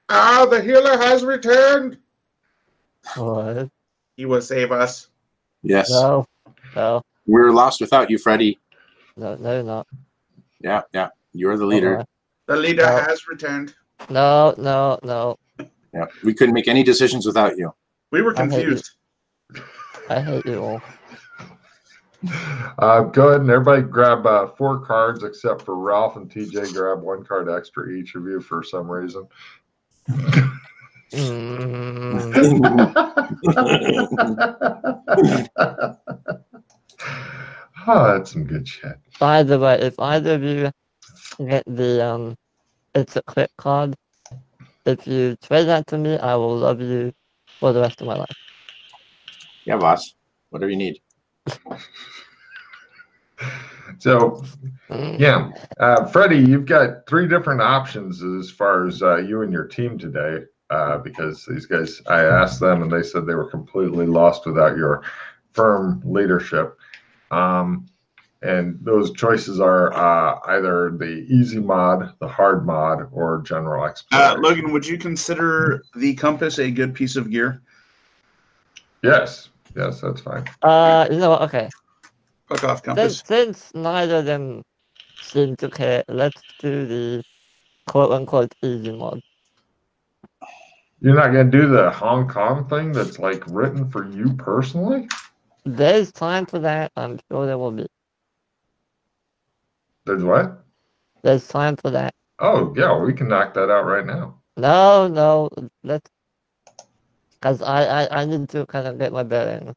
Ah, the healer has returned. What? He will save us. Yes. No. No. We're lost without you, Freddy. No, you're not. Yeah. You're the leader. The leader No. has returned. No. Yeah. We couldn't make any decisions without you. We were confused. I hate you all. Go ahead and everybody grab 4 cards, except for Ralph and TJ. Grab 1 card extra each of you for some reason. Oh, that's some good shit. By the way, if either of you get the it's a click card, if you trade that to me, I will love you for the rest of my life. Yeah, boss. Whatever you need. So, yeah, Freddy, you've got 3 different options as far as you and your team today, because these guys, I asked them and they said they were completely lost without your firm leadership. And those choices are either the easy mod, the hard mod, or general exploration. Logan, would you consider the compass a good piece of gear? Yes, that's fine. You know what? Okay. Fuck off, compass. Since neither of them seem to care, let's do the quote-unquote easy mod. You're not going to do the Hong Kong thing that's like written for you personally? There's time for that. I'm sure there will be. There's what? There's time for that. Oh, yeah, we can knock that out right now. No, let's... Because I need to kind of get my bearings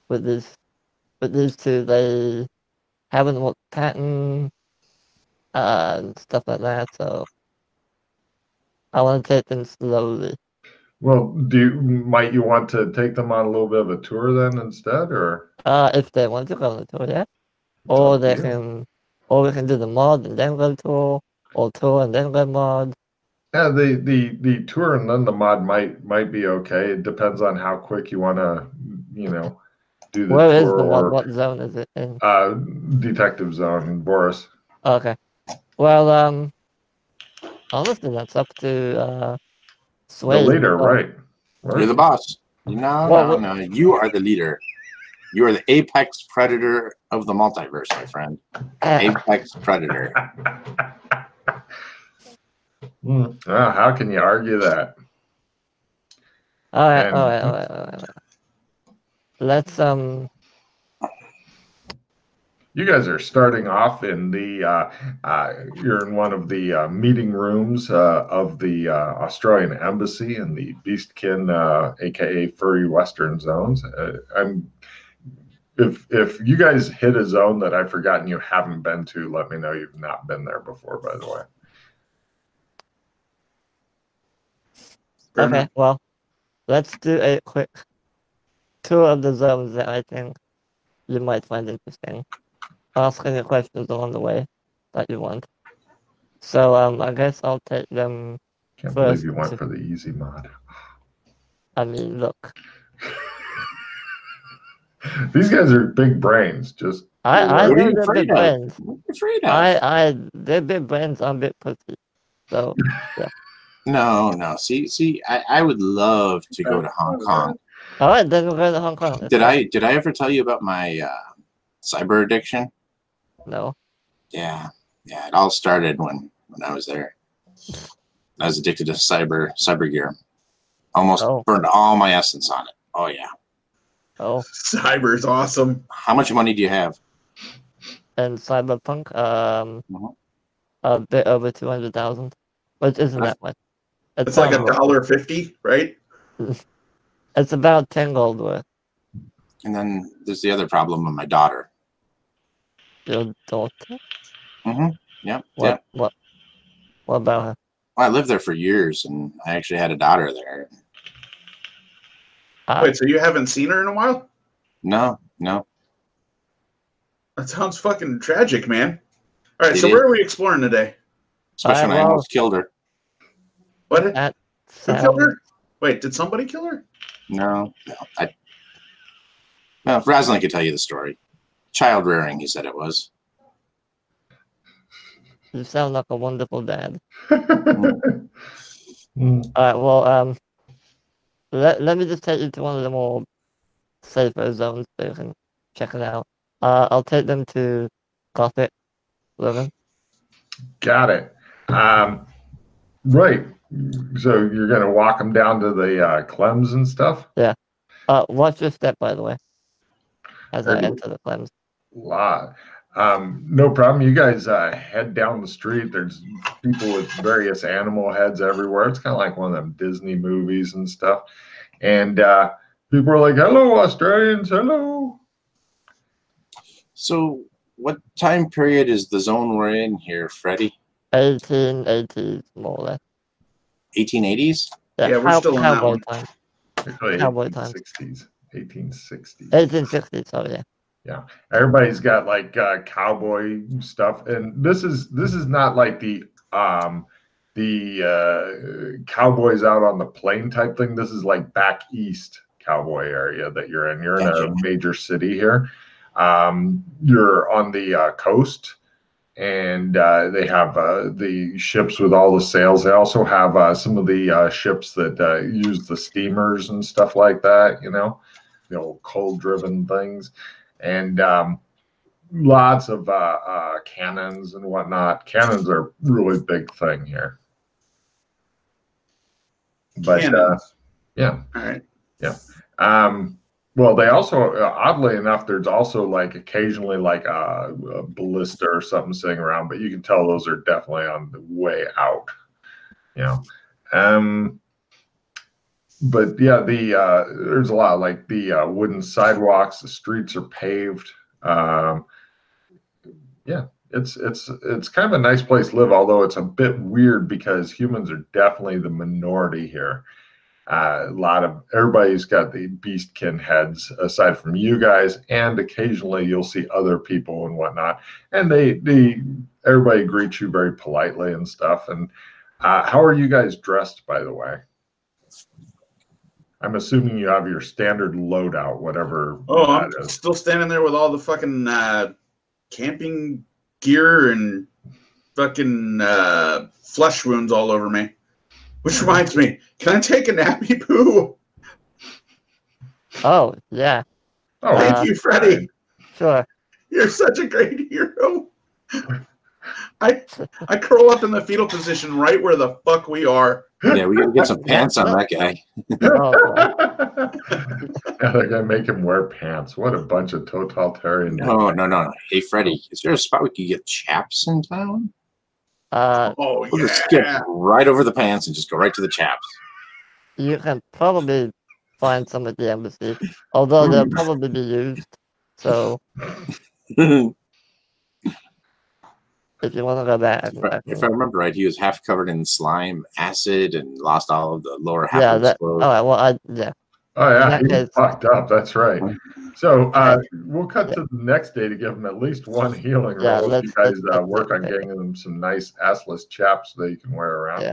with these 2. They haven't looked pattern and stuff like that, so I want to take them slowly. Well, might you want to take them on a little bit of a tour then instead, or? If they want to go on a tour, yeah. Or we can do the mod and then go tour, or tour and then go mod. Yeah, the tour and then the mod might be okay. It depends on how quick you want to, do the Where tour. is the mod? What zone is it in? Detective zone, Boris. Okay. Well, honestly, that's up to Sway. The leader, right? You're the boss. No. You are the leader. You are the apex predator of the multiverse, my friend. Apex predator. How can you argue that? All right. Let's You guys are starting off in the. You're in one of the meeting rooms of the Australian Embassy in the Beastkin, aka Furry Western zones. If you guys hit a zone that I've forgotten you haven't been to, let me know you've not been there before. By the way. Okay. Well, let's do a quick tour of the zones that I think you might find interesting. Ask any questions along the way that you want. So I guess I'll take them. Can't believe you went for the easy mod. I mean, look. These guys are big brains. Just I know they're big brains. They're big brains. I'm big pussy. So yeah. No. See, I would love to go to Hong Kong. All right, then we'll go to Hong Kong. Did I ever tell you about my cyber addiction? No. Yeah. It all started when I was there. I was addicted to cyber gear. Almost burned all my essence on it. Oh yeah. Oh. Cyber's awesome. How much money do you have? And Cyberpunk, a bit over 200,000, which isn't that much. It's like $1.50, right? It's about 10 gold worth. And then there's the other problem with my daughter. Your daughter? Yeah. What about her? Well, I lived there for years, and I actually had a daughter there. Wait, so you haven't seen her in a while? No. That sounds fucking tragic, man. All right, so where are we exploring today? Especially when I almost killed her. What? Who killed her? Wait, did somebody kill her? No. Well, Raslin could tell you the story. Child rearing, he said it was. You sound like a wonderful dad. All right. Well, let me just take you to one of the more safer zones so you can check it out. I'll take them to Gothic living. Got it. Right. So you're going to walk them down to the Clems and stuff? Yeah. Watch your step, by the way, as I enter the Clems. No problem. You guys head down the street. There's people with various animal heads everywhere. It's kind of like one of them Disney movies and stuff. And people are like, hello, Australians, hello. So what time period is the zone we're in here, Freddy? 1880s, more or less. 1880s? Yeah, we're still in that one. Time. Actually, Cowboy time. 1860s. 1860s, oh yeah. Yeah, everybody's got like cowboy stuff, and this is not like the cowboys out on the plain type thing. This is like back east cowboy area that you're in. You're in a major city here. You're on the coast, and they have the ships with all the sails. They also have some of the ships that use the steamers and stuff like that. You know, the old coal-driven things. And lots of cannons and whatnot. Cannons are a really big thing here. But yeah, all right, yeah. Well, they also, oddly enough, there's also like occasionally like a ballista or something sitting around, but you can tell those are definitely on the way out. You know. But yeah, there's a lot like the wooden sidewalks. The streets are paved. Yeah, it's kind of a nice place to live, although it's a bit weird because humans are definitely the minority here. Everybody's got the beastkin heads aside from you guys, and occasionally you'll see other people and whatnot, and everybody greets you very politely and stuff. And how are you guys dressed, by the way? I'm assuming you have your standard loadout, whatever. Oh, I'm still standing there with all the fucking camping gear and fucking flesh wounds all over me. Which reminds me, can I take a nappy poo? Oh, yeah. Oh, thank you, Freddy. Sure. You're such a great hero. I curl up in the fetal position right where the fuck we are. Yeah, we gotta get some pants on that guy. Yeah, they're gonna make him wear pants. What a bunch of totalitarian. No. Hey, Freddy, is there a spot we could get chaps in town? We'll just skip right over the pants and just go right to the chaps. You can probably find some at the embassy, although they'll probably be used. So if you want to go back, if I remember right, he was half covered in slime, acid, and lost all of the lower half of his clothes. All right, well, yeah. Oh yeah, he's fucked up. That's right. So we'll cut to the next day to give him at least one healing roll. You guys work on getting him some nice assless chaps that you can wear around. Yeah.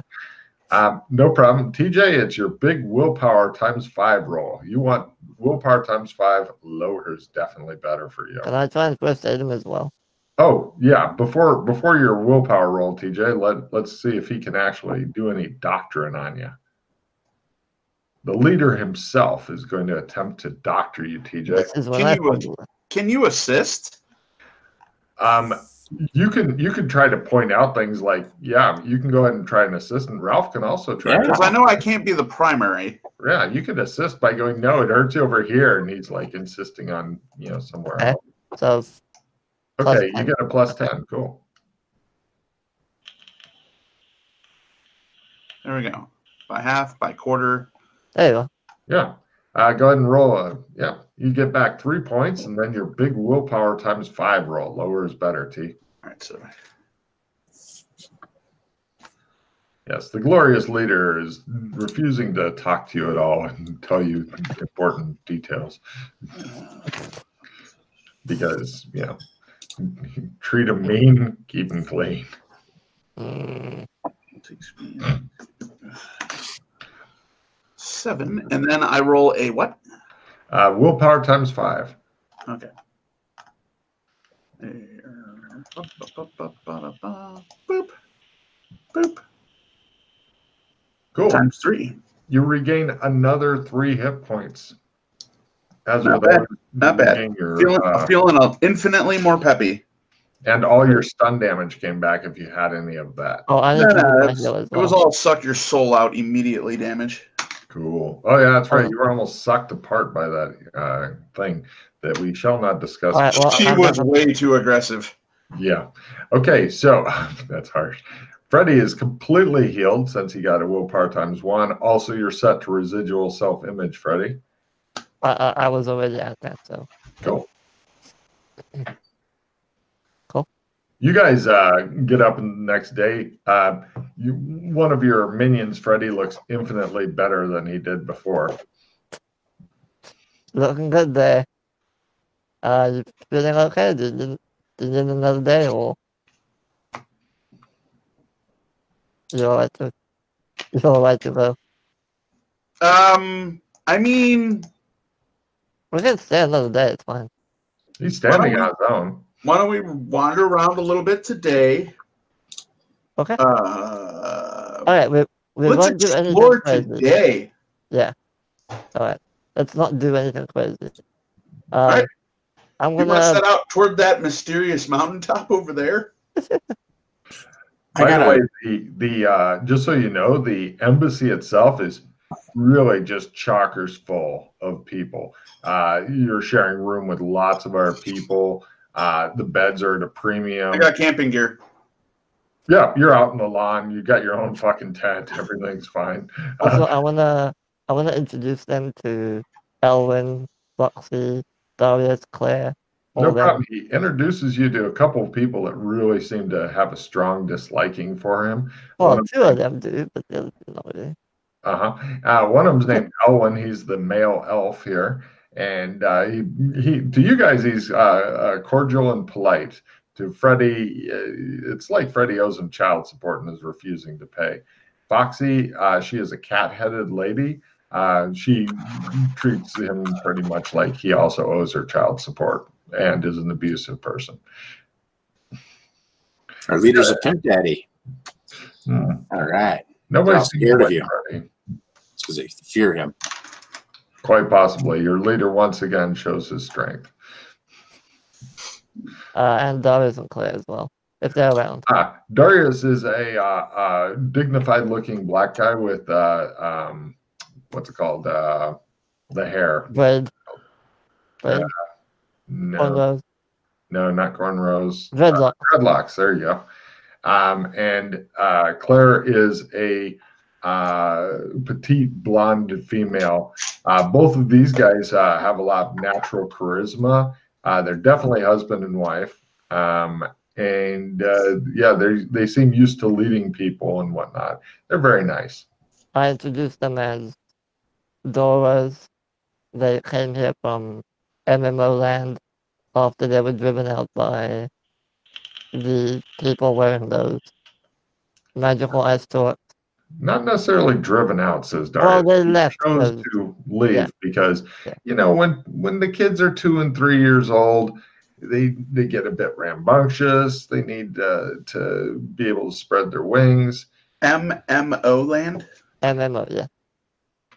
No problem. TJ, it's your big willpower times 5 roll. You want willpower times 5. Lower is definitely better for you. Can I try and first aid him as well? Oh yeah. Before your willpower roll, TJ, let's see if he can actually do any doctoring on you. The leader himself is going to attempt to doctor you, TJ. Can you assist? You can try to point out things like, yeah, you can go ahead and try and assist, and Ralph can also try. Because I know I can't be the primary. Yeah, you could assist by going, no, it hurts you over here, and he's like insisting on somewhere else. So okay, you get a +10. Cool. There we go. By half, by quarter. There you go. Yeah. Go ahead and roll. Yeah, you get back 3 points, and then your big willpower times 5 roll. Lower is better, T. All right, so. Yes, the glorious leader is refusing to talk to you at all and tell you important details. Because, treat him mean, keep him clean. 7, and then I roll a what? Willpower times 5. Okay. Boop. Boop. Cool. times 3. You regain another 3 hit points. As Not bad. Not bad. I'm feeling infinitely more peppy. And all your stun damage came back if you had any of that. Oh, I it was all suck your soul out immediately damage. Cool. Oh yeah, that's right. You were almost sucked apart by that thing that we shall not discuss. Right, well, she was way too aggressive. Yeah. Okay, so that's harsh. Freddy is completely healed since he got a willpower ×1. Also, you're set to residual self-image, Freddy. I was already at that, so. Cool. Cool. You guys get up the next day. One of your minions, Freddy, looks infinitely better than he did before. Looking good there. You feeling okay? Did you need another day, or you all right to go? I mean, we can stay another day. It's fine. He's standing on his own. Why don't we wander around a little bit today? Okay. All right. We let's won't do explore anything crazy today. Yeah. All right. Let's not do anything crazy. All right. I'm gonna set out toward that mysterious mountaintop over there. By the way, the just so you know, the embassy itself is really just chockers full of people. You're sharing room with lots of our people. The beds are at a premium. I got camping gear. Yeah, you're out in the lawn. You got your own fucking tent. Everything's fine. Also, I wanna introduce them to Elwin, Foxy, Darius, Claire. No problem. He introduces you to a couple of people that really seem to have a strong disliking for him. Well, two of them do, but the other two not really. One of them's named Elwin. He's the male elf here, and he to you guys he's cordial and polite. To Freddy, it's like Freddy owes him child support and is refusing to pay. Foxy, she is a cat-headed lady. She treats him pretty much like he also owes her child support and is an abusive person. Our leader's a pimp daddy. All right. Nobody's scared of you. It's because they fear him. Quite possibly. Your leader once again shows his strength. And Darius and Claire as well, if they're around. Darius is a dignified-looking black guy with what's it called? The hair. Red. No, cornrows. No, not cornrows. Dreadlocks. Dreadlocks. There you go. And Claire is a petite blonde female. Both of these guys have a lot of natural charisma. They're definitely husband and wife. Yeah, they seem used to leading people and whatnot. They're very nice. I introduced them as Doras. They came here from MMO land after they were driven out by the people wearing those magical ice torch. Not necessarily driven out, says Darius. Well, they left. Chose to leave because, you know, when the kids are 2 and 3 years old, they get a bit rambunctious. They need to be able to spread their wings. MMO land? MMO, yeah.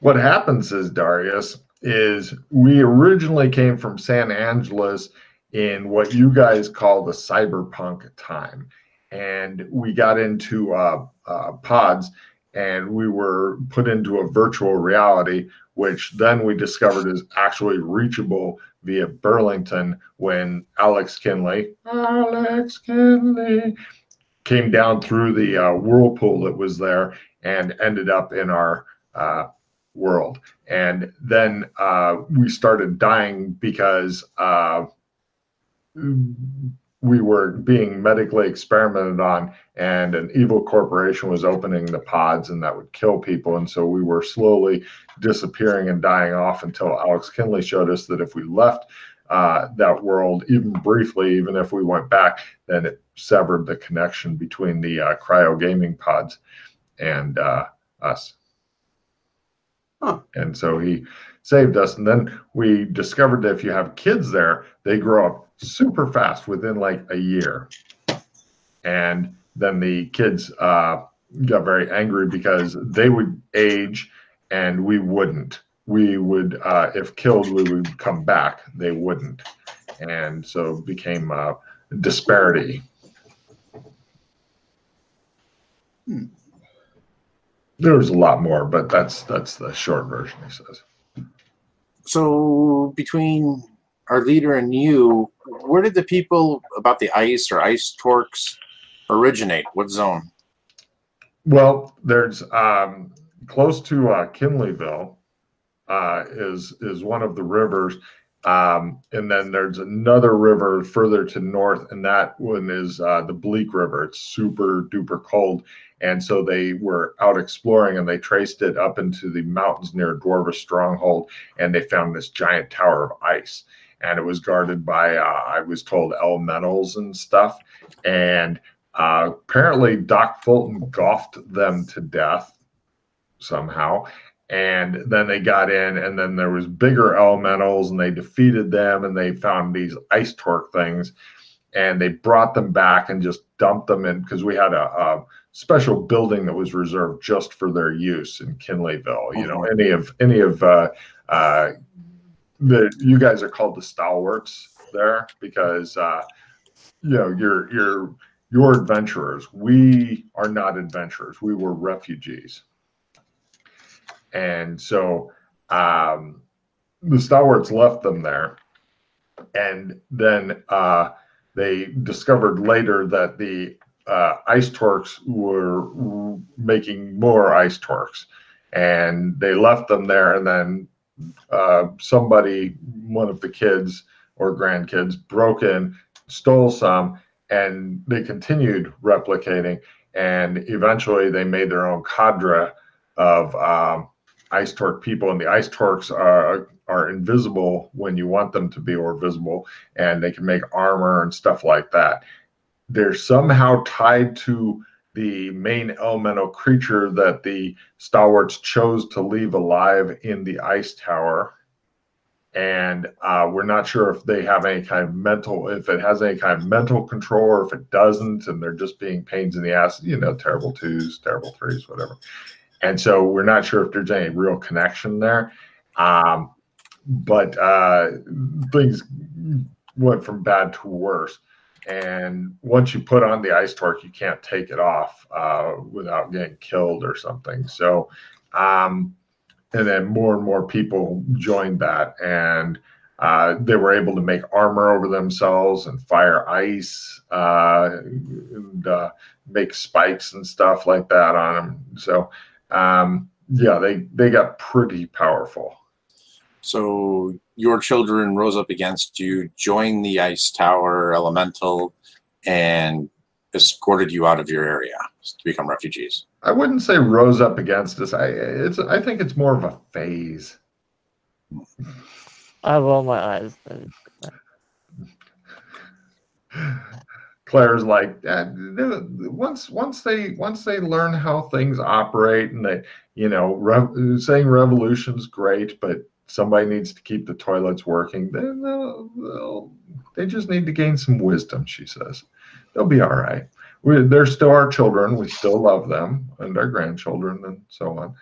What happens, says Darius, is we originally came from San Angeles in what you guys call the cyberpunk time. And we got into pods, and we were put into a virtual reality, which then we discovered is actually reachable via Burlington when Alex Kinley came down through the whirlpool that was there and ended up in our world. And then we started dying because we were being medically experimented on, and an evil corporation was opening the pods, and that would kill people. And so we were slowly disappearing and dying off until Alex Kinley showed us that if we left that world, even briefly, even if we went back, then it severed the connection between the cryo gaming pods and us. Huh. And so he saved us. And then we discovered that if you have kids there, they grow up super fast within like a year. And then the kids got very angry because they would age and we wouldn't. We would, if killed, we would come back. They wouldn't. And so it became a disparity. There was a lot more, but that's the short version, he says. So between our leader and you, where did the people about the ice or ice torques originate? What zone? Well, there's close to Kinleyville is one of the rivers, and then there's another river further to north, and that one is the Bleak River. It's super duper cold, and so they were out exploring, and they traced it up into the mountains near Dwarvish Stronghold, and they found this giant tower of ice, and it was guarded by I was told elementals and stuff, and apparently Doc Fulton golfed them to death somehow. And then they got in, and then there was bigger elementals, and they defeated them, and they found these ice torque things, and they brought them back and just dumped them in, because we had a special building that was reserved just for their use in Kinleyville. You know, any of you guys are called the stalwarts there because you know you're adventurers. We are not adventurers. We were refugees. And so the stalwarts left them there. And then they discovered later that the ice torques were making more ice torques. And they left them there. And then somebody, one of the kids or grandkids, broke in, stole some, and they continued replicating. And eventually they made their own cadre of ice torque people, and the ice torques are invisible when you want them to be, or visible, and they can make armor and stuff like that. They're somehow tied to the main elemental creature that the stalwarts chose to leave alive in the ice tower, and we're not sure if they have any kind of mental, if it has any kind of mental control, or if it doesn't, and they're just being pains in the ass, you know, terrible twos, terrible threes, whatever. And so we're not sure if there's any real connection there. But things went from bad to worse. And once you put on the ice torque, you can't take it off without getting killed or something. So, and then more and more people joined that. And they were able to make armor over themselves and fire ice and make spikes and stuff like that on them. So, yeah, they got pretty powerful. So your children rose up against you, joined the ice tower elemental, and escorted you out of your area to become refugees. I wouldn't say rose up against us. I think it's more of a phase. I roll my eyes. Claire's like, once they learn how things operate, and they, you know, saying revolution's great, but somebody needs to keep the toilets working, then they just need to gain some wisdom, she says. They'll be all right. They're still our children. We still love them, and our grandchildren, and so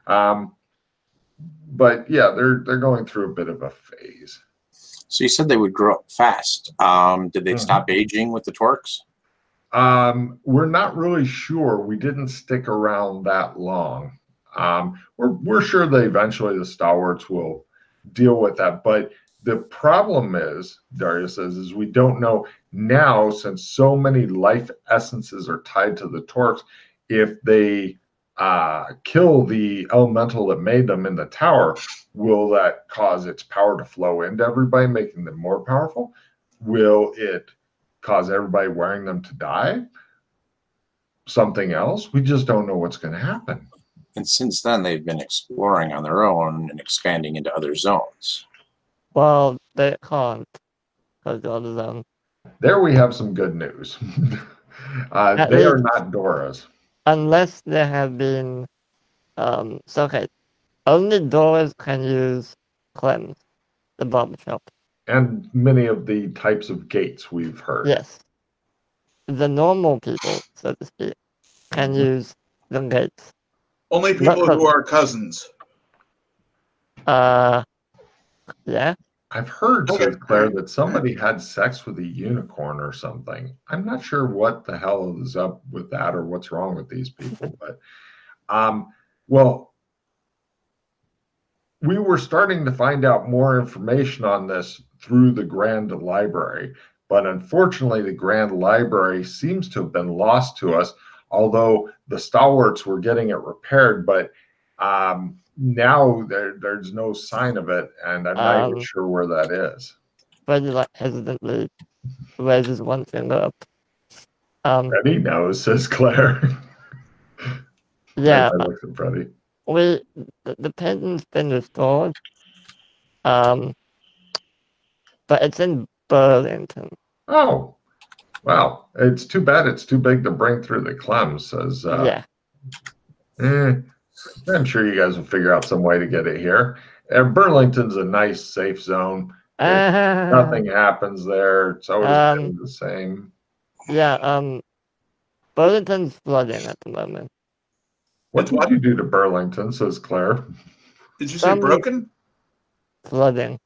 on. But yeah, they're going through a bit of a phase. So you said they would grow up fast. Did they stop aging with the torques? We're not really sure. We didn't stick around that long. We're sure that eventually the stalwarts will deal with that. But the problem is, Darius says, is we don't know now, since so many life essences are tied to the torques, if they kill the elemental that made them in the tower, will that cause its power to flow into everybody, making them more powerful? Will it cause everybody wearing them to die? Something else? We just don't know what's going to happen. And since then, they've been exploring on their own and expanding into other zones. Well, they can't, because the other zone. There we have some good news. They are not Doras. Unless there have been, so okay, only Doras can use Clem's, the barbershop. And many of the types of gates we've heard. Yes. The normal people, so to speak, can use the gates. Only people who are cousins. Yeah. I've heard, Okay. says Claire, that somebody had sex with a unicorn or something. I'm not sure what the hell is up with that or what's wrong with these people, but well, we were starting to find out more information on this through the Grand Library, but unfortunately, the Grand Library seems to have been lost to us, although the stalwarts were getting it repaired, but now there's no sign of it, and I'm not even sure where that is. Freddy hesitantly raises one finger up. Freddy knows, says Claire. Yeah. I look at Freddy. The painting's been restored. But it's in Burlington. Oh, wow. It's too bad it's too big to bring through the Clems, says. Yeah. I'm sure you guys will figure out some way to get it here. Burlington's a nice, safe zone. Nothing happens there. It's always been the same. Yeah, Burlington's flooding at the moment. What did you do to Burlington, says Claire? Did you say broken? Flooding.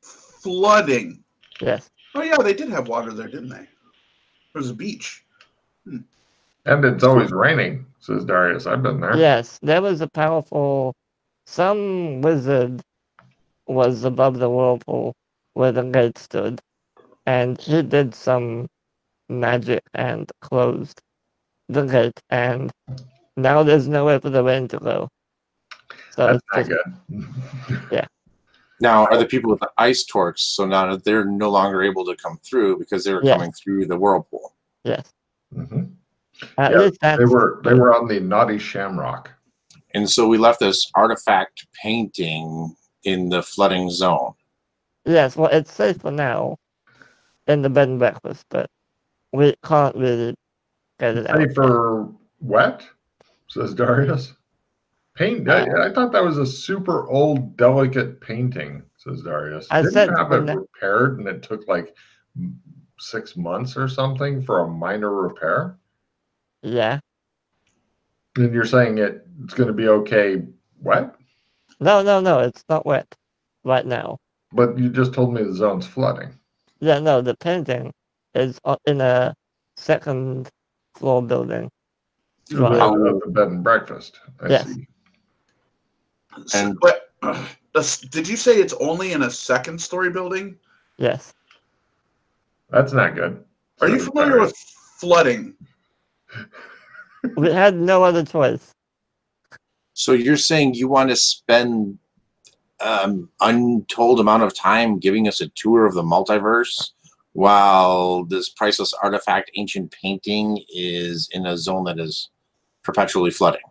Flooding. Yes. Oh yeah, they did have water there, didn't they? There was a beach. And it's always raining, says Darius. I've been there. Yes, there was a some wizard was above the whirlpool where the gate stood, and he did some magic and closed the gate, and now there's nowhere for the rain to go. So that's not good. Yeah. Now, are the people with the ice torch, so now they're no longer able to come through because they were coming through the whirlpool? Yes. Mm-hmm. At least they were on the Naughty Shamrock. And so we left this artifact painting in the flooding zone. Yes, well, it's safe for now in the bed and breakfast, but we can't really get it out. Safer wet, says Darius. I thought that was a super old, delicate painting, says Darius. Didn't have it repaired, and it took like 6 months or something for a minor repair? Yeah. And you're saying it's going to be okay wet? No, it's not wet right now. But you just told me the zone's flooding. Yeah, no, the painting is in a second floor building. The bed and breakfast. I see. And did you say it's only in a second story building? Yes. That's not good. Are you familiar with flooding? We had no other choice. So you're saying you want to spend untold amount of time giving us a tour of the multiverse while this priceless artifact ancient painting is in a zone that is perpetually flooding?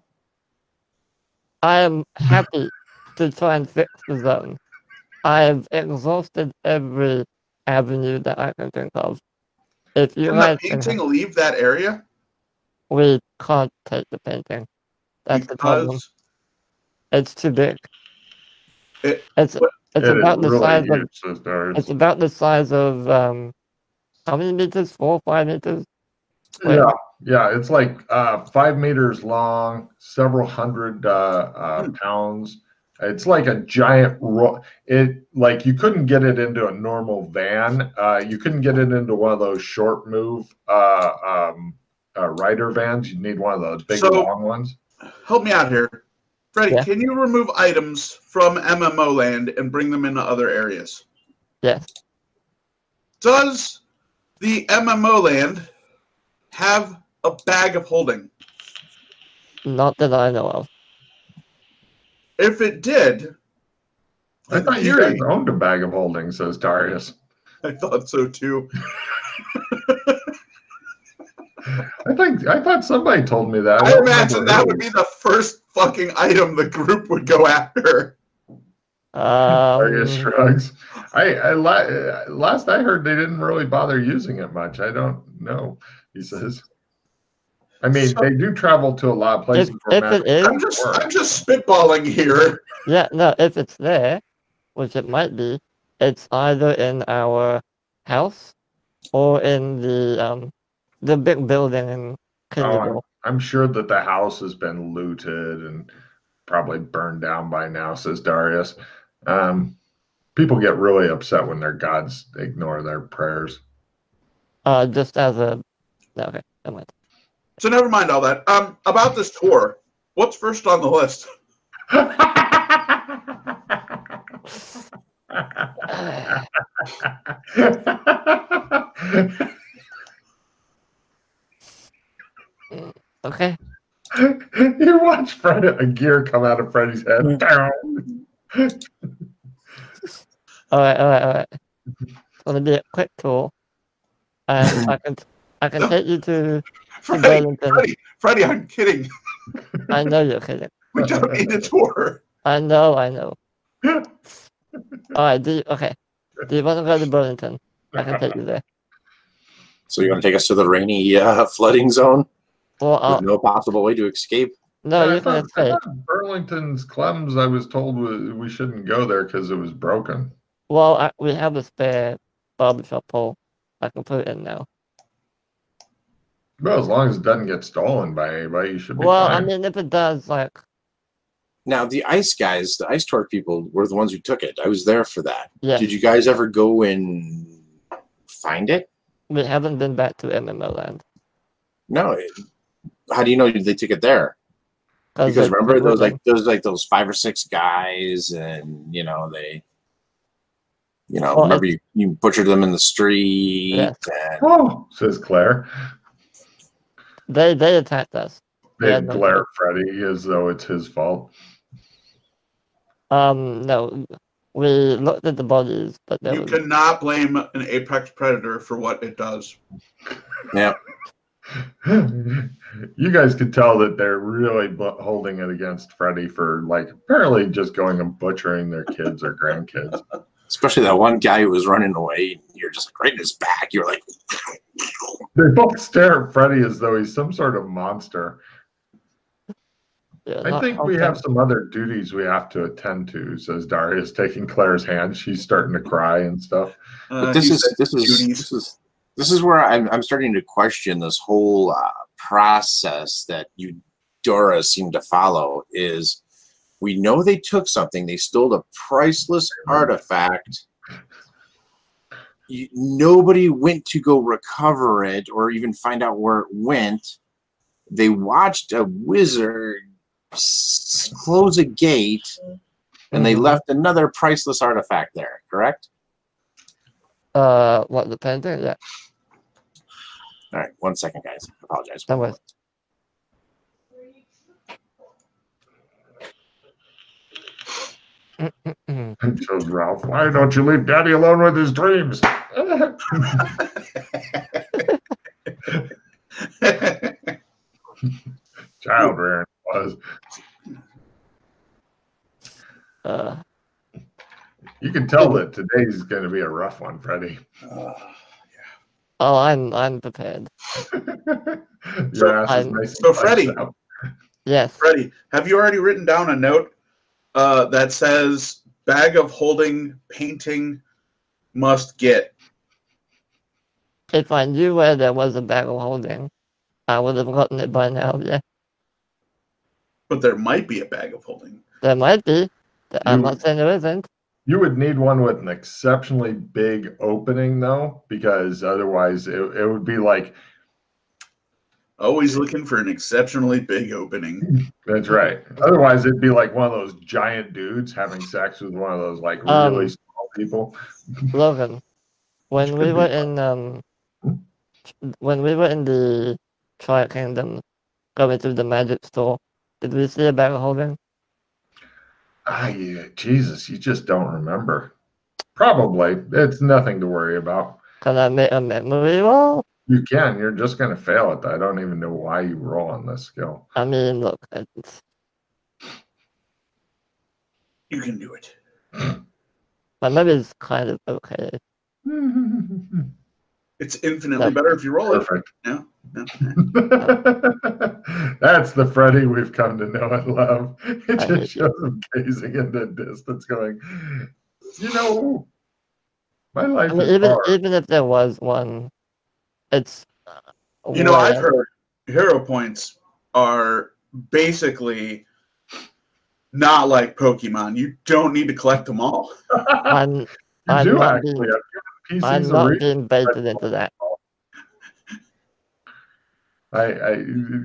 I am happy to try and fix the zone. I have exhausted every avenue that I can think of. If you Can the painting leave that area? We can't take the painting. That's the problem. It's too big. It's about the size of. It's about the size of how many meters? 4 or 5 meters? Yeah. It's like 5 meters long, several hundred pounds. It's like a giant. Like you couldn't get it into a normal van. You couldn't get it into one of those short move rider vans. You need one of those big long ones. Help me out here. Freddy, can you remove items from MMO land and bring them into other areas? Yes. Does the MMO land have a bag of holding? Not that I know of. If it did, I thought you guys owned a bag of holding, says Darius. I thought so too. I thought somebody told me that. I imagine that would be the first fucking item the group would go after. Darius shrugs. Last I heard, they didn't really bother using it much. I don't know, he says. I mean, they do travel to a lot of places. I'm just spitballing here. Yeah, no, if it's there, which it might be, it's either in our house or in the big building cleanable. I'm sure that the house has been looted and probably burned down by now, says Darius. People get really upset when their gods ignore their prayers. Just as a okay, never mind. So never mind all that. About this tour, what's first on the list? Okay. You watch a gear come out of Freddy's head. All right. It's gonna be a quick tour, and I can take you to Burlington. Freddy, I'm kidding. I know you're kidding. We don't need a tour. I know. All right. Do you want to go to Burlington? I can take you there. So you're going to take us to the rainy flooding zone Well, with no possible way to escape? No, you can I escape. thought Burlington's Clem's, I was told we shouldn't go there because it was broken. Well, we have a spare barbershop pole. I can put it in now. Well, as long as it doesn't get stolen by anybody, you should be Well, fine. I mean, if it does, like... Now, the ice guys, the ice tour people, were the ones who took it. I was there for that. Yeah. Did you guys ever go and find it? We haven't been back to MMO land. No. How do you know they took it there? Because remember those 5 or 6 guys, and remember you butchered them in the street. Yeah. Oh, says Claire. They attacked us. They glare at Freddy as though it's his fault. No. We looked at the bodies, but you cannot blame an apex predator for what it does. Yeah. You guys could tell that they're really holding it against Freddy for apparently just going and butchering their kids or grandkids. Especially that one guy who was running away. You're just right in his back. You're like... They both stare at Freddy as though he's some sort of monster. Yeah, I think we have some other duties we have to attend to, says Darius, taking Claire's hand. She's starting to cry and stuff. But this is where I'm starting to question this whole process that Eudora seemed to follow. Is we know they took something, they stole a priceless artifact. Nobody went to go recover it or even find out where it went. They watched a wizard close a gate, and they left another priceless artifact there. Correct? What, the painting? Yeah. All right, 1 second, guys. I apologize. That was. Says Ralph, why don't you leave Daddy alone with his dreams? Child rearing was. You can tell that today's going to be a rough one, Freddy. Oh, I'm prepared. Your ass is nice. So Freddy. Yes. Freddy, have you already written down a note that says bag of holding painting must get? If I knew where there was a bag of holding, I would have gotten it by now, yeah. But there might be a bag of holding. There might be. I'm not saying there isn't. You would need one with an exceptionally big opening, though, because otherwise it would be like... Always looking for an exceptionally big opening. That's right. Otherwise, it'd be like one of those giant dudes having sex with one of those really small people. Logan, when we were in the Tri Kingdom, going through the magic store, did we see a bag of holding? Yeah, Jesus, you just don't remember. Probably. It's nothing to worry about. Can I make a memory roll? You can. You're just going to fail at that. I don't even know why you roll on this skill. I mean, look. You can do it. My memory is kind of okay. It's infinitely better if you roll Perfect. it. No. That's the Freddy we've come to know and love. It just shows him gazing into distance going, my life is hard. Even if there was one, it's... I've heard hero points are basically not like Pokemon. You don't need to collect them all. I'm You I'm do not actually. being I've given I'm PCs a not reason. being baited into that.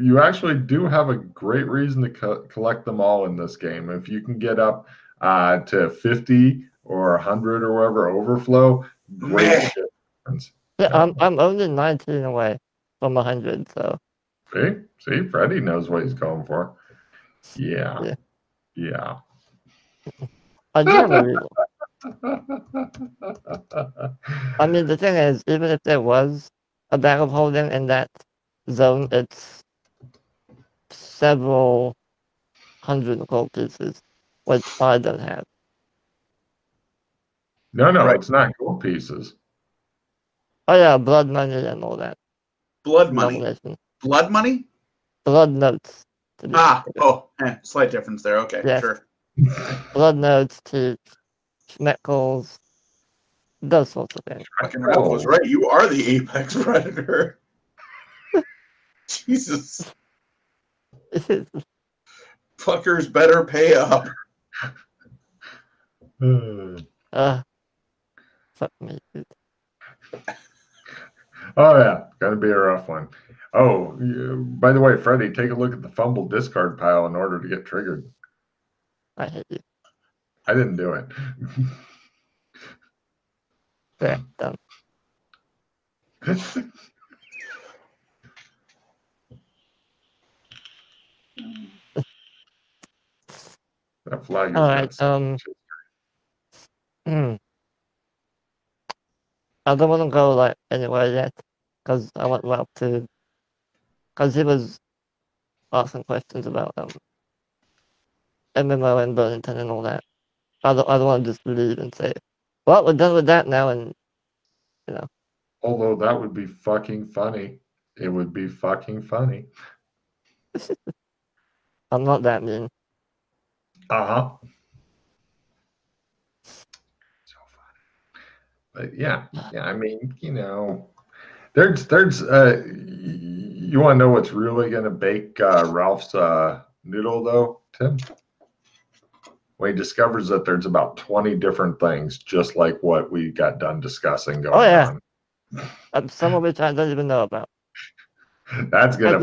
You actually do have a great reason to collect them all in this game. If you can get up to 50 or 100 or whatever overflow, great Meh. shit. Yeah, Yeah. I'm only 19 away from 100, so See, Freddy knows what he's going for. Yeah. Yeah. Yeah. I do have a reason. I mean, the thing is, even if there was a bag of holding in that zone, it's several hundred gold pieces, which I don't have. No, Right. it's not gold pieces. Oh yeah, blood money and all that. Blood money. Nomination. Blood money? Blood notes. To be specific. Slight difference there. Okay, Yes. sure. Blood notes to schmeckles, those sorts of things. Fucking Ralph was right. You are the apex predator. Jesus. Fuckers better pay up. Fuck me, dude. Oh yeah, gotta be a rough one. Oh, by the way, Freddy, take a look at the fumble discard pile in order to get triggered. I hate you. I didn't do it. Yeah, done. That flag is Alright, I don't want to go like anywhere yet, because I want Ralph to, because he was asking questions about MMO and Burlington and all that. I don't want to just leave and say, well, we're done with that now, and you know. Although that would be fucking funny. It would be fucking funny. I'm not that mean. Uh-huh. So funny. But yeah, I mean, there's you want to know what's really gonna bake Ralph's noodle though, Tim? When he discovers that there's about 20 different things, just like what we got done discussing going on. Some of which I don't even know about. That's gonna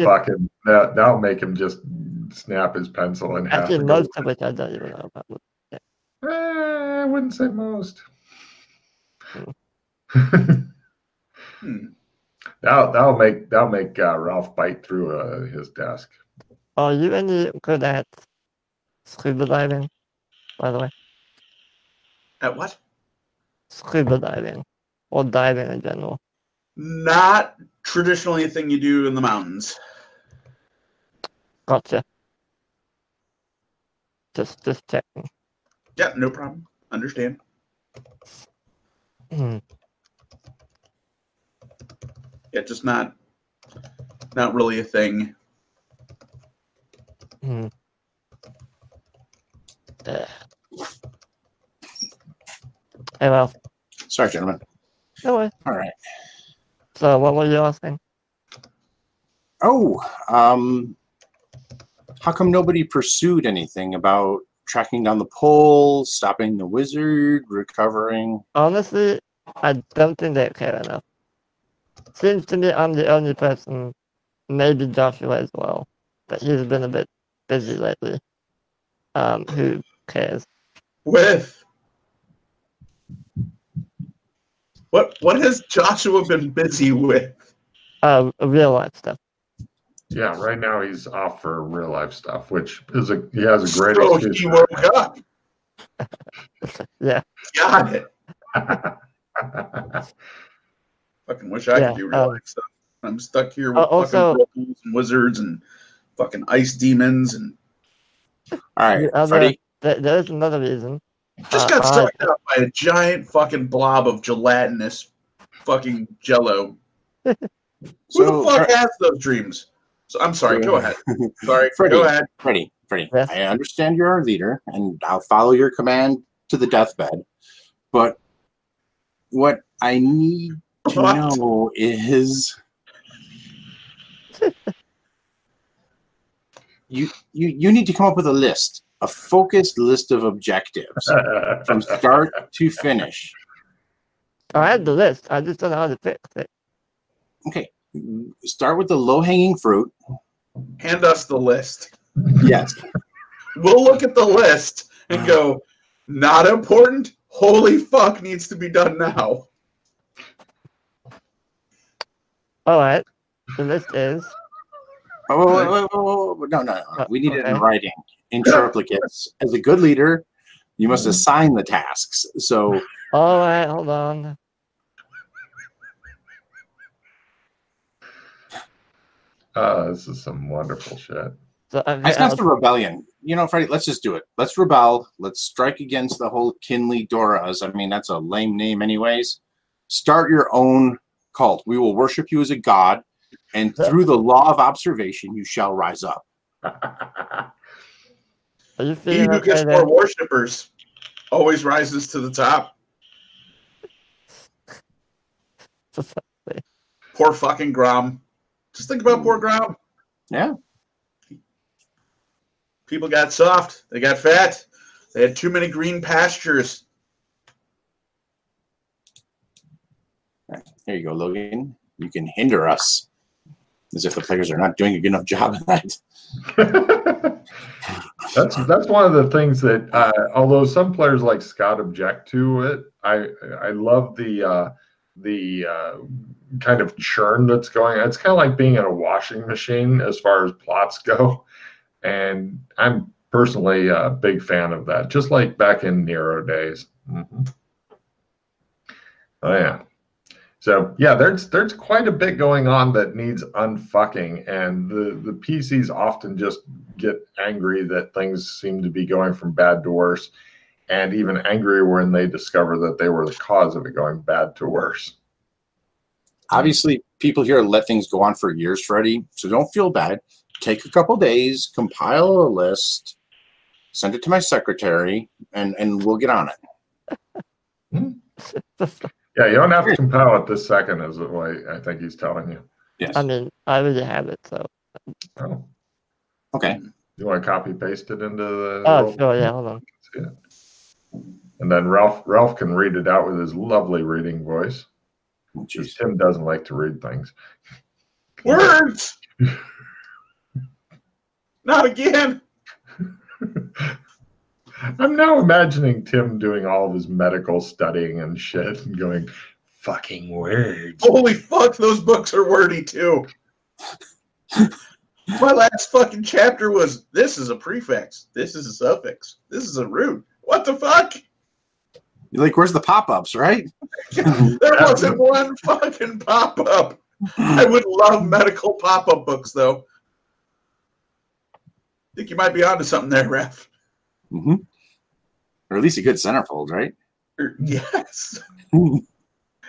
that'll make him just snap his pencil in half. Actually, most of which I don't even know about. Yeah. I wouldn't say most. That'll make Ralph bite through his desk. Are you any good at scuba diving, by the way? At what? Scuba diving, or diving in general. Not traditionally a thing you do in the mountains. Gotcha. Just checking. Yeah, no problem. Understand. Yeah, just not really a thing. Hey, well. Sorry, gentlemen. No way. All right. So, what were you asking? Oh, how come nobody pursued anything about tracking down the pole, stopping the wizard, recovering? Honestly, I don't think they care enough. Seems to me I'm the only person, maybe Joshua as well, but he's been a bit busy lately. Who cares? With what has Joshua been busy with? Real life stuff. Yeah, right now he's off for real life stuff, which is he has a great excuse. He woke up. Yeah. Got it. Fucking wish I could do real life stuff. I'm stuck here with fucking whirlpools and wizards and fucking ice demons and. All right, Freddy. There's another reason. Just got sucked up by a giant fucking blob of gelatinous fucking jello. Who the fuck has those dreams? So, I'm sorry. Go ahead. Sorry. Freddy, go ahead. Freddy. Yes. I understand you're our leader, and I'll follow your command to the deathbed. But what I need to know is you need to come up with a list, a focused list of objectives from start to finish. I have the list. I just don't know how to fix it. Okay, start with the low-hanging fruit. Hand us the list. Yes. We'll look at the list and go, not important. Holy fuck, needs to be done now. All right. The list is. Oh, no. We need it in writing, in triplicates. As a good leader, you must assign the tasks. So. All right, hold on. This is some wonderful shit. So I sense a rebellion. You know, Freddy, let's just do it. Let's rebel. Let's strike against the whole Kinley Doras. I mean, that's a lame name anyways. Start your own cult. We will worship you as a god, and through the law of observation, you shall rise up. He who gets more worshippers always rises to the top. Poor fucking Grom. Just think about poor Grom. Yeah. People got soft. They got fat. They had too many green pastures. There you go, Logan. You can hinder us. As if the players are not doing a good enough job at that. That's one of the things that, although some players like Scott object to it, I love the kind of churn that's going on. It's kind of like being in a washing machine as far as plots go. And I'm personally a big fan of that, just like back in Nero days. Mm-hmm. Oh, yeah. So, yeah, there's quite a bit going on that needs unfucking. And the PCs often just get angry that things seem to be going from bad to worse. And even angrier when they discover that they were the cause of it going bad to worse. Obviously, people here let things go on for years, Freddy. So don't feel bad. Take a couple days, compile a list, send it to my secretary, and we'll get on it. Yeah, you don't have to compile it this second, is the way I think he's telling you. Yes. I mean, I already have it, so. Oh. Okay. You want to copy paste it into the? Oh, sure. Yeah, hold on. And then Ralph can read it out with his lovely reading voice. Because Tim doesn't like to read things. Words. Not again. I'm now imagining Tim doing all of his medical studying and shit and going, fucking words. Holy fuck, those books are wordy too. My last fucking chapter was, this is a prefix, this is a suffix, this is a root. What the fuck? You're like, where's the pop-ups, right? There wasn't one fucking pop-up. I would love medical pop-up books, though. I think you might be onto something there, Ref. Mm-hmm. Or at least a good centerfold, right? Yes.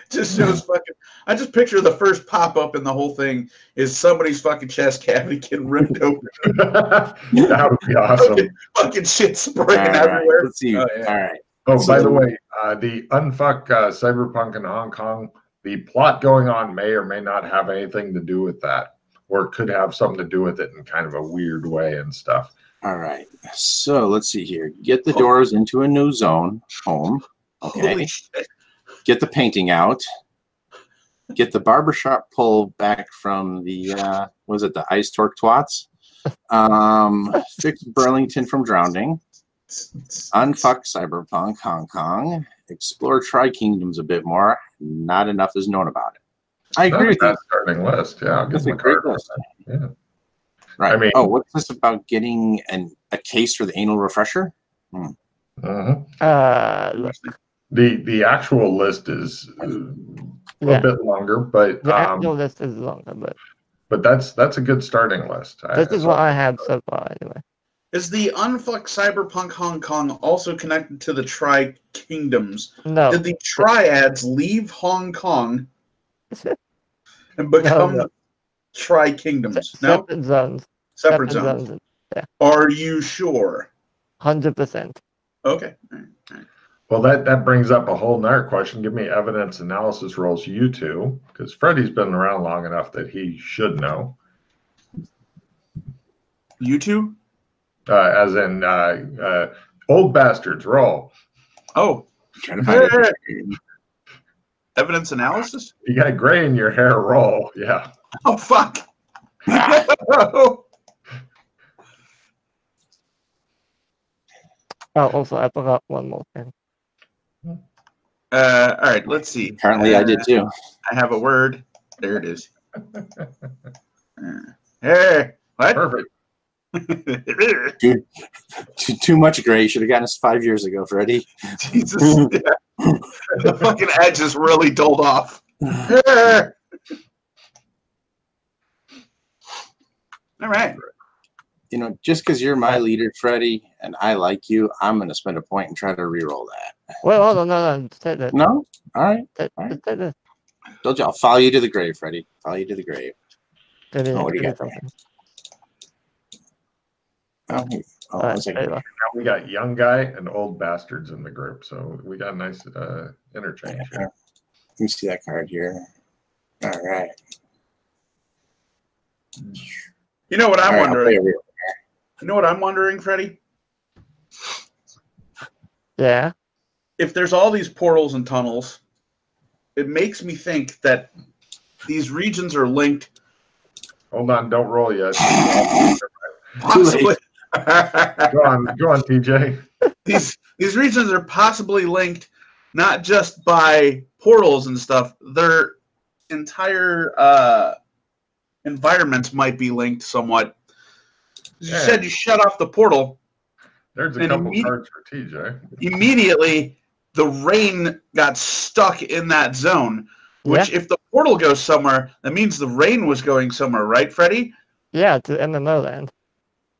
Just shows fucking. I just picture the first pop-up in the whole thing is somebody's fucking chest cavity getting ripped open. That would be awesome. Fucking shit spraying everywhere. Let's see. Oh, yeah. All right. Oh, so, by the way, the Unfuck Cyberpunk in Hong Kong, the plot going on may or may not have anything to do with that, or it could have something to do with it in kind of a weird way and stuff. All right. So let's see here. Get the doors into a new zone. Home. Okay. Holy shit. Get the painting out. Get the barbershop pull back from the, was it the Ice Torque Twats? Fix Burlington from drowning. Unfuck Cyberpunk Hong Kong. Explore Tri-Kingdoms a bit more. Not enough is known about it. I agree with that starting list. Yeah, I'll that's a great list. Yeah. Right. I mean, what's this about getting a case for the anal refresher? Look. The actual list is a bit longer, but the actual list is longer, but that's a good starting list. This is what I have so far, anyway. Is the Unfuck Cyberpunk Hong Kong also connected to the Tri-Kingdoms? No. Did the Triads leave Hong Kong and become the Tri-Kingdoms? No? Separate zones. Separate zones. Yeah. Are you sure? 100%. Okay. All right. Well, that brings up a whole nother question. Give me evidence analysis rolls, you two, because Freddy's been around long enough that he should know. You two? As in old bastards, roll. Oh. Trying to find it. Evidence analysis? You got gray in your hair, roll. Yeah. Oh, fuck. Oh, also, I forgot one more thing. All right, let's see. Apparently, I did too. I have a word. There it is. Hey, what? Perfect. Dude, too much gray. Should have gotten us 5 years ago, Freddy. Jesus. Yeah. The fucking edge is really dulled off. All right. You know, just because you're my leader, Freddy, and I like you, I'm going to spend a point and try to re-roll that. Wait, hold on, no, take that. No? All right. Take this. Told you, I'll follow you to the grave, Freddy. Follow you to the grave. Oh, what do you got there? Oh, All right, one second. Now we got young guy and old bastards in the group, so we got a nice interchange here. Let me see that card here. All right. You know what I'm wondering? You know what I'm wondering, Freddy? Yeah. If there's all these portals and tunnels, it makes me think that these regions are linked. Hold on, don't roll yet. Possibly. Go on, TJ. These regions are possibly linked not just by portals and stuff. Their entire environments might be linked somewhat. You said you shut off the portal. There's a couple cards for TJ. Immediately, the rain got stuck in that zone. Which, if the portal goes somewhere, that means the rain was going somewhere, right, Freddy? Yeah, to MMO land.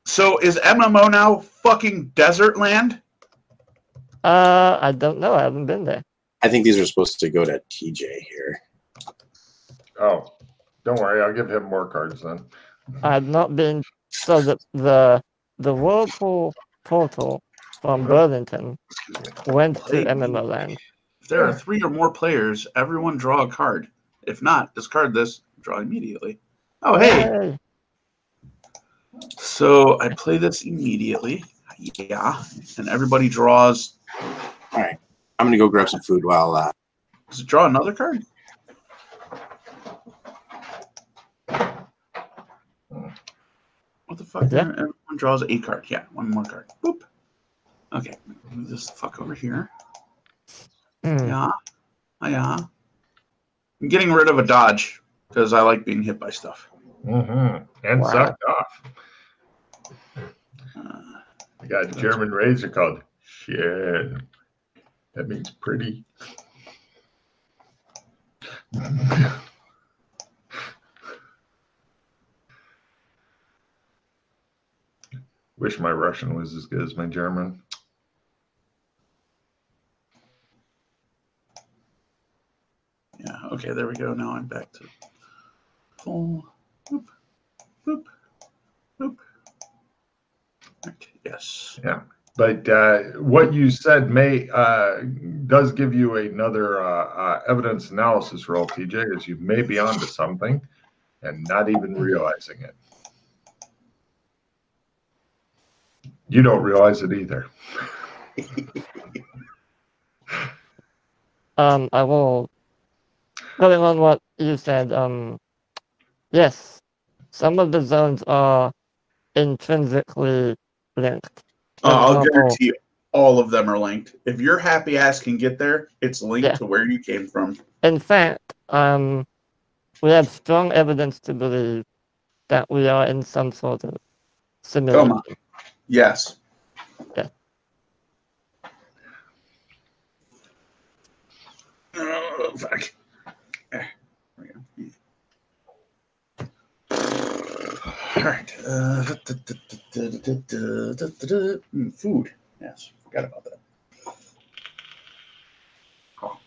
So is MMO now fucking desert land? I don't know. I haven't been there. I think these are supposed to go to TJ here. Oh, don't worry. I'll give him more cards then. I've not been. So the whirlpool portal from Burlington went to MMO land. If there are 3 or more players, everyone draw a card. If not, discard this. Draw immediately. Oh, hey! So I play this immediately. Yeah. And everybody draws. All right. I'm going to go grab some food while... Does it draw another card? What the fuck? Yeah. Everyone draws a card. Yeah, one more card. Boop. Okay. Move this fuck over here. Yeah. Yeah. I'm getting rid of a dodge because I like being hit by stuff. And sucked off. I got a German razor called shit. That means pretty. Wish my Russian was as good as my German. Yeah, okay, there we go. Now I'm back to full. Boop, boop, boop. Okay, yes. Yeah, but what you said does give you another evidence analysis roll, TJ, is you may be onto something and not even realizing it. You don't realize it either. I will. Going on what you said, yes, some of the zones are intrinsically linked. I'll guarantee you all of them are linked. If your happy ass can get there, it's linked to where you came from. In fact, we have strong evidence to believe that we are in some sort of simulation. Come on. Yes. Yeah. Oh, fuck. There we go. All right. Food. Yes. Forgot about that. All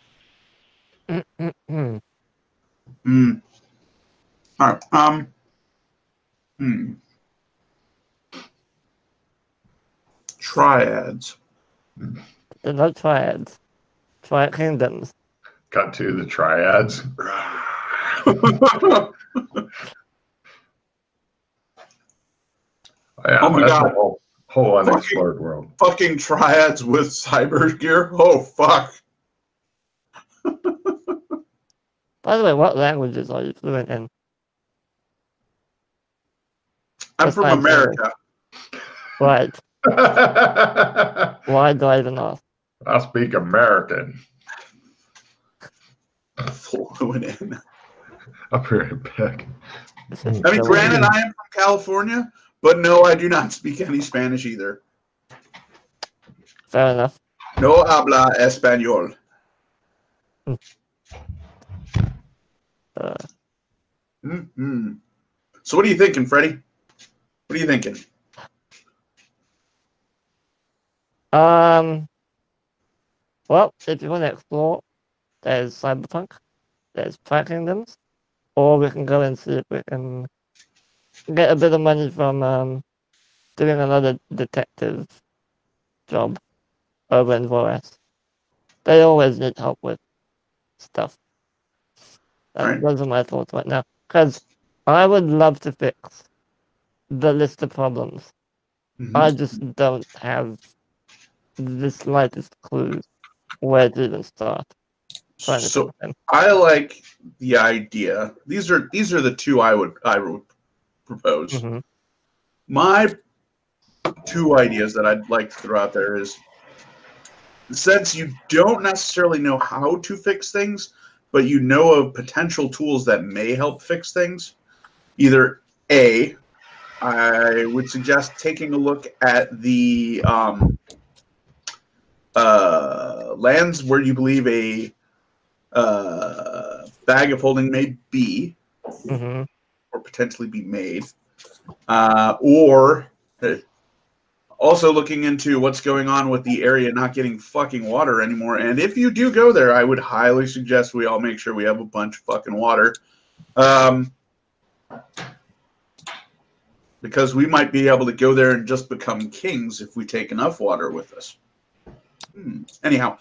right. Triads. They're not triads. Kingdoms. Cut to the triads. Yeah, Oh my that's God. a whole unexplored world. Fucking triads with cyber gear. Oh fuck. By the way, what languages are you fluent in? I'm from Besides English? America. Right. I Why do I even ask? speak American. Fluent in. I'll be right back. I mean, granted, I am from California, but no, I do not speak any Spanish either. Fair enough. No habla español. Mm-hmm. So what are you thinking, Freddy? What are you thinking? Well, if you want to explore, there's Cyberpunk, there's Planet Kingdoms, or we can go and see if we can get a bit of money from doing another detective job over in Voras. They always need help with stuff. Right. Those are my thoughts right now. Because I would love to fix the list of problems. Mm-hmm. I just don't have the slightest clue where to even start. So I like the idea. These are the two I would propose. Mm-hmm. My two ideas that I'd like to throw out there is, since you don't necessarily know how to fix things, but you know of potential tools that may help fix things, either A, I would suggest taking a look at the lands where you believe a bag of holding may be, Mm-hmm. or potentially be made, or also looking into what's going on with the area not getting fucking water anymore. And if you do go there, I would highly suggest we all make sure we have a bunch of fucking water, because we might be able to go there and just become kings if we take enough water with us. Anyhow,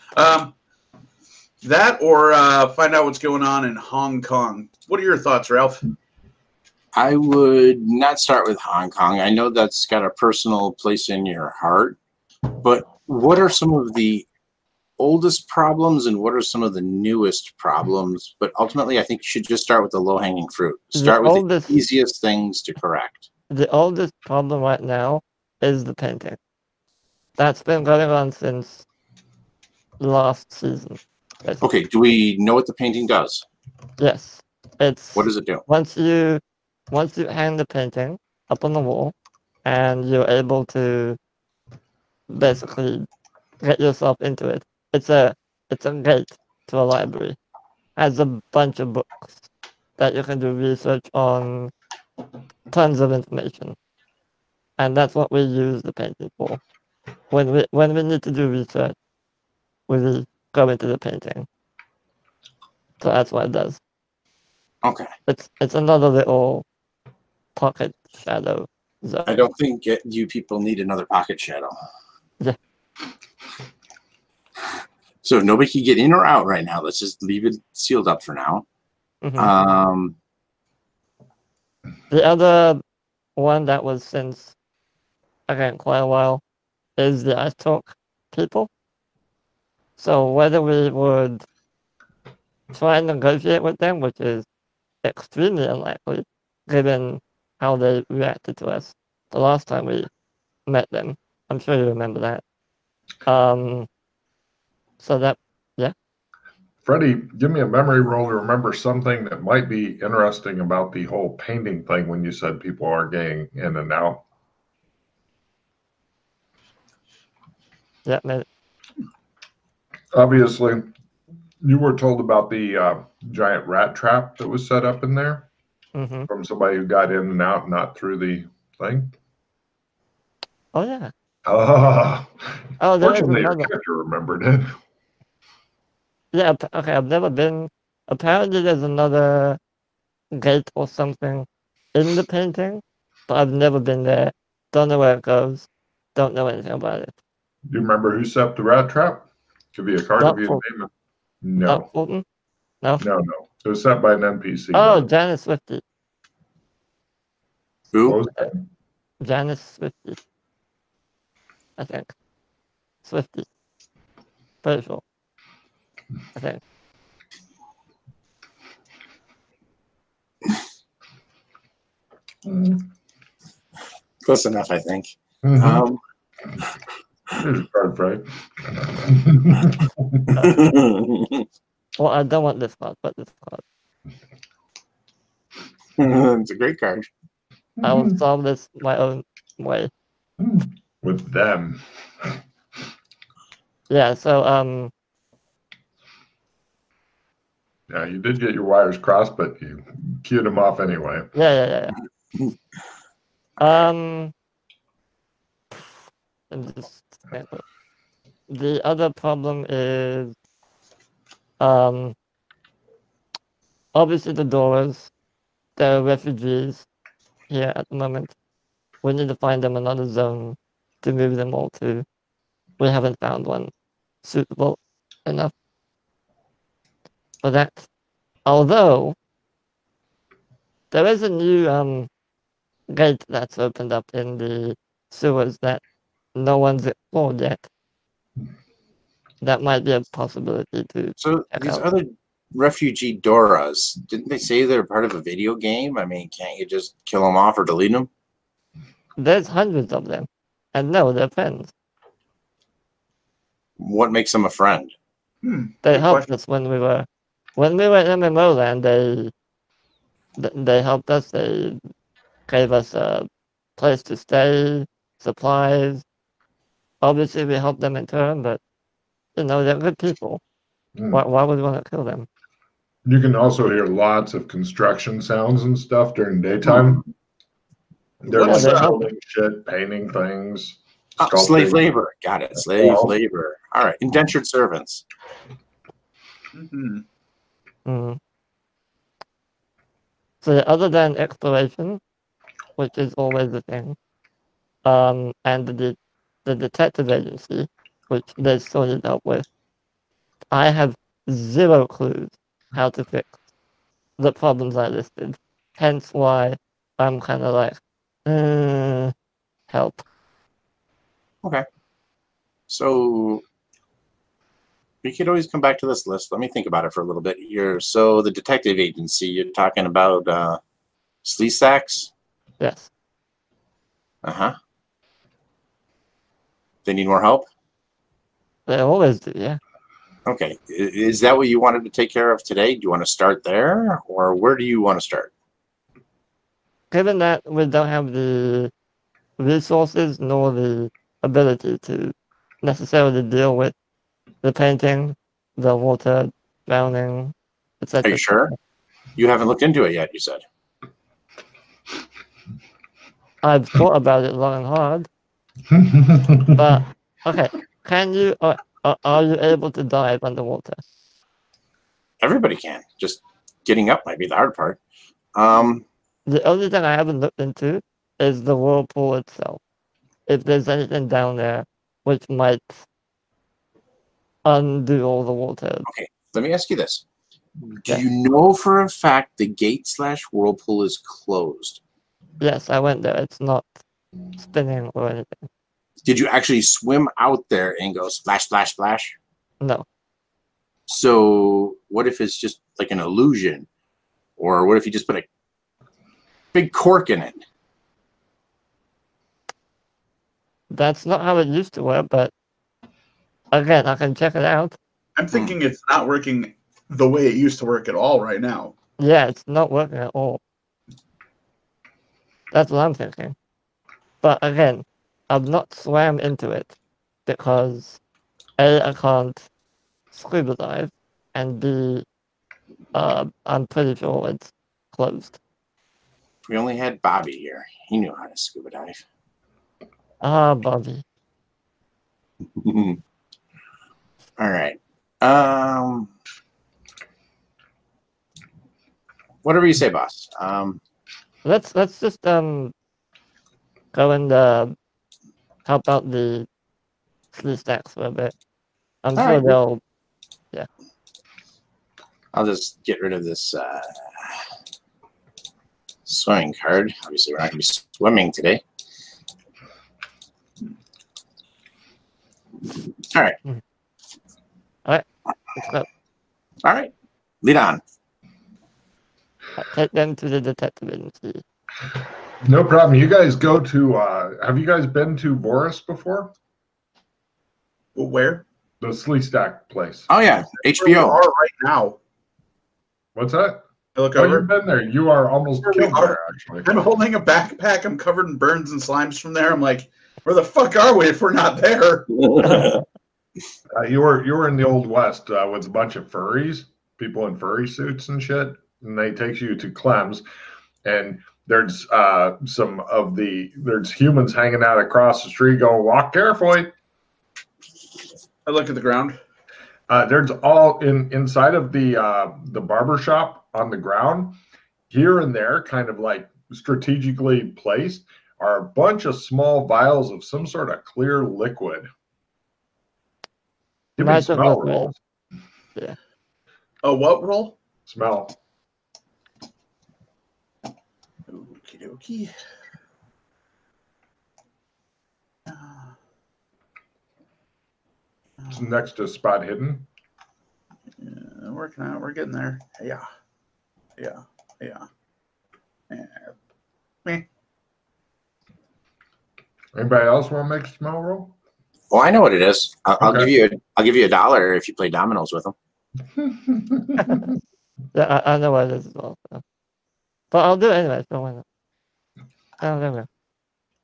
that or find out what's going on in Hong Kong. What are your thoughts, Ralph? I would not start with Hong Kong. I know that's got a personal place in your heart, but what are some of the oldest problems and what are some of the newest problems? But ultimately, I think you should just start with the low-hanging fruit. Start with the easiest things to correct. The oldest problem right now is the painting. That's been going on since last season. Okay, do we know what the painting does? Yes. What does it do? Once you hang the painting up on the wall and you're able to basically get yourself into it, it's a gate to a library. It has a bunch of books that you can do research on, tons of information. And that's what we use the painting for. When we need to do research, we go into the painting. So that's what it does. Okay. It's another little pocket shadow zone. I don't think you people need another pocket shadow. Yeah. So if nobody can get in or out right now, let's just leave it sealed up for now. Mm-hmm. The other one that was since, again, quite a while is the Ice Talk people. So whether we would try and negotiate with them, which is extremely unlikely, given how they reacted to us the last time we met them. I'm sure you remember that. So that, yeah. Freddy, give me a memory roll to remember something that might be interesting about the whole painting thing when you said people are getting in and out. Yeah, maybe. Obviously, you were told about the giant rat trap that was set up in there from somebody who got in and out, not through the thing. Oh, yeah. Oh, fortunately, your another. character remembered it. Yeah, okay, I've never been. Apparently, there's another gate or something in the painting, but I've never been there. Don't know where it goes. Don't know anything about it. Do you remember who set up the rat trap? Could be a card if you name it. No. Fulton? No. No. It was set by an NPC. Oh, Janice Swifty. Who? What was that? Janice Swifty. I think. Swifty. Pretty sure. I think. Close enough, I think. Mhm. Here's card right. Well, I don't want this card, but this card. It's a great card. I will solve this my own way. With them. Yeah, so Yeah, you did get your wires crossed, but you queued them off anyway. yeah. And just, the other problem is obviously the Doras. There are refugees here at the moment. We need to find them another zone to move them all to. We haven't found one suitable enough for that. Although there is a new gate that's opened up in the sewers that no one's explored yet. That might be a possibility to So check these out. other refugee Doras, didn't they say they're part of a video game? I mean, can't you just kill them off or delete them? There's hundreds of them, and no, they're friends. What makes them a friend? They Good helped question. us when we were in MMO land. They helped us. They gave us a place to stay, supplies. Obviously, we helped them in turn, but they're good people. Why would we want to kill them? You can also hear lots of construction sounds and stuff during daytime. They're What's, like they help building shit, painting things, Oh, sculpting. slave labor. Got it. Slave Well. labor. All right. Indentured servants. Mhm. So other than exploration, which is always a thing, and the detective agency, which they sorted out with, I have zero clues how to fix the problems I listed. Hence why I'm kind of like, help. Okay. So we could always come back to this list. Let me think about it for a little bit here. So the detective agency, you're talking about Sleestacks? Yes. Uh-huh. They need more help? They always do, yeah. Okay. Is that what you wanted to take care of today? Do you want to start there? Or where do you want to start? Given that we don't have the resources nor the ability to necessarily deal with the painting, the water drowning, Are etc. you sure? You haven't looked into it yet, you said. I've thought about it long and hard, but okay. Can you? Are you able to dive underwater? Everybody can. Just getting up might be the hard part. The only thing I haven't looked into is the whirlpool itself. If there's anything down there which might undo all the water. Okay, let me ask you this. Do Yes. you know for a fact the gate/whirlpool is closed? Yes, I went there. It's not spinning or anything. Did you actually swim out there and go splash, splash, splash? No. So what if it's just like an illusion? Or what if you just put a big cork in it? That's not how it used to work, but again, I can check it out. I'm thinking it's not working the way it used to work at all right now. Yeah, it's not working at all. That's what I'm thinking. But again, I've not swam into it because A, I can't scuba dive, and B, I'm pretty sure it's closed. We only had Bobby here. He knew how to scuba dive. Ah, Bobby. All right. Whatever you say, boss. Let's just go and help out the Sleestacks for a bit. I'm All sure right. they'll. I'll just get rid of this swimming card. Obviously, we're not going to be swimming today. All right. All right. Let's go. All right. Lead on. Take them to the detective agency. No problem. You guys go to, have you guys been to Boris before? Where? The Sleestack place. Oh, yeah. Where we HBO. are right now. What's that? I look Oh, over. you've been there. You are almost Where we killed are. there, actually. I'm holding a backpack. I'm covered in burns and slimes from there. I'm like, where the fuck are we if we're not there? You were in the Old West with a bunch of furries, people in furry suits and shit, and they take you to Clem's, and there's there's humans hanging out across the street going, walk carefully. I look at the ground. There's all inside of the barber shop on the ground, here and there, kind of like strategically placed, are a bunch of small vials of some sort of clear liquid. Give me smell rolls. Yeah. Oh, what roll? Smell. Okie dokie. It's next to spot hidden. Yeah, working out. We're getting there. Yeah. Meh. Anybody else want to make a smell roll? Well, I know what it is. I'll Okay. give you $1 if you play dominoes with them. Yeah, I know what it is as well. So. But I'll do it anyway. So why not? Oh, there we go.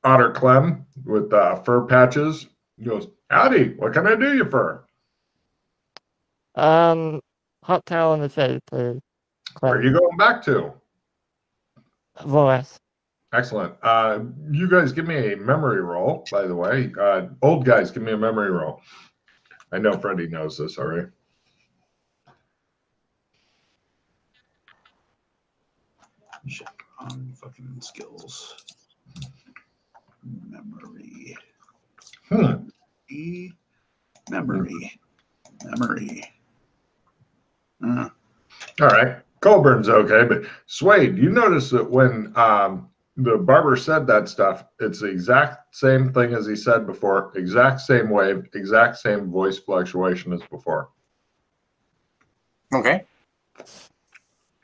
Otter Clem with fur patches. He goes, howdy, what can I do you for? Hot towel in the shade, please. Where are you going back to? Voice. Excellent. You guys give me a memory roll, by the way. Old guys, give me a memory roll. I know Freddy knows this already. Check on fucking skills. Memory. Memory. All right. Colburn's okay, but Swade, you notice that when the barber said that stuff, it's the exact same thing as he said before, exact same wave, exact same voice fluctuation as before. Okay.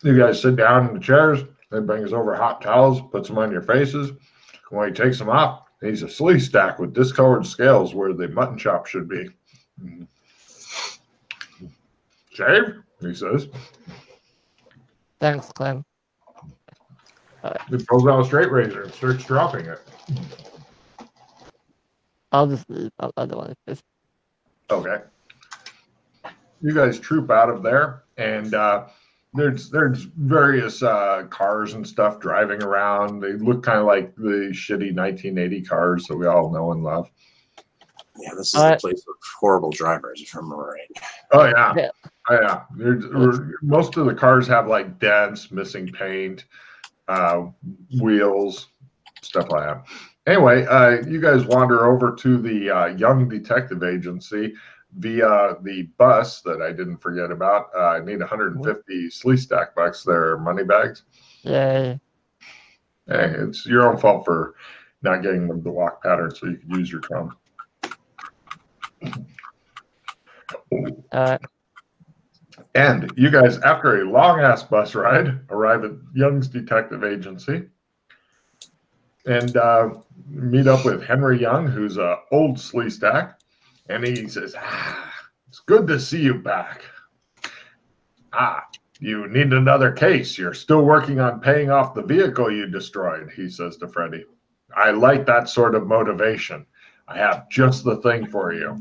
You guys sit down in the chairs, they bring us over hot towels, puts them on your faces. When he takes them off, he's a Sleestack with discolored scales where the mutton chop should be. Shave, he says. Thanks, Clem. He pulls out a straight razor and starts dropping it. I'll just leave. I don't want to. Okay. You guys troop out of there, and there's various cars and stuff driving around. They look kind of like the shitty 1980 cars that we all know and love. Yeah, this is the place of horrible drivers, if I remember right. Oh yeah. Yeah. Oh yeah. Most of the cars have like dents, missing paint, wheels, stuff like that. Anyway, you guys wander over to the Young Detective Agency via the bus that I didn't forget about. I need 150 Sleestack bucks. They're money bags. Yay. Hey, it's your own fault for not getting them the walk pattern so you could use your thumb. And you guys, after a long-ass bus ride, arrive at Young's Detective Agency and meet up with Henry Young, who's an old Sleestack. And he says, it's good to see you back. You need another case. You're still working on paying off the vehicle you destroyed, he says to Freddy. I like that sort of motivation. I have just the thing for you.